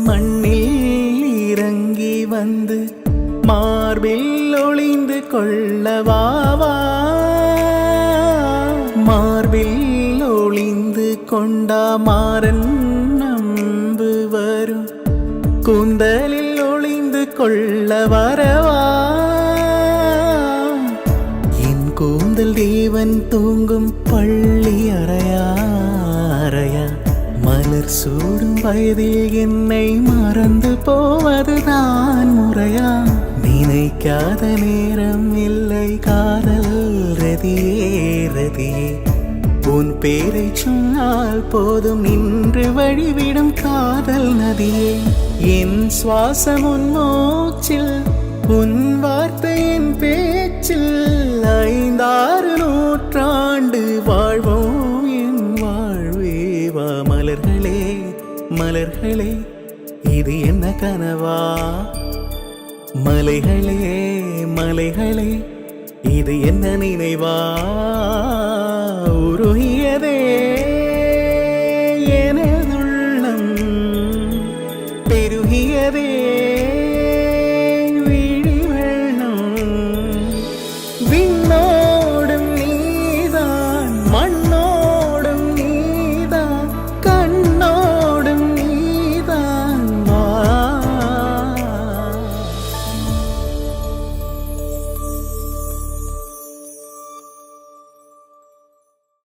மண்ணில் இறங்கி வந்து மார்பில் ஒளிந்து கொள்ளவாவா. மார்பில் ஒளிந்து கொண்டா மாறன் நம்பு வரும், கூந்தலில் ஒளிந்து கொள்ள வரவா. என் கூந்தல் தேவன் தூங்கும் பள்ளி அறையா அறையா. மலர் சூடும் வயதில் என்னை மறந்து போவதுதான் முறையா. நினைக்காத நேரம் இல்லை காதல் ரதியே ரதியே. உன் பேரை சொன்னால் போதும் நின்று வழிவிடும் காதல் நதியே. என் சுவாசம் உன் மூச்சில், உன் வார்த்தையின் பேச்சில். 5-6 நூற்றாண்டு வாழ்வோம் என் வாழ்வேவா. மலர்களே மலர்களே இது என்ன கனவா. மலைகளே மலைகளே இது என்ன நினைவா. உருகியதே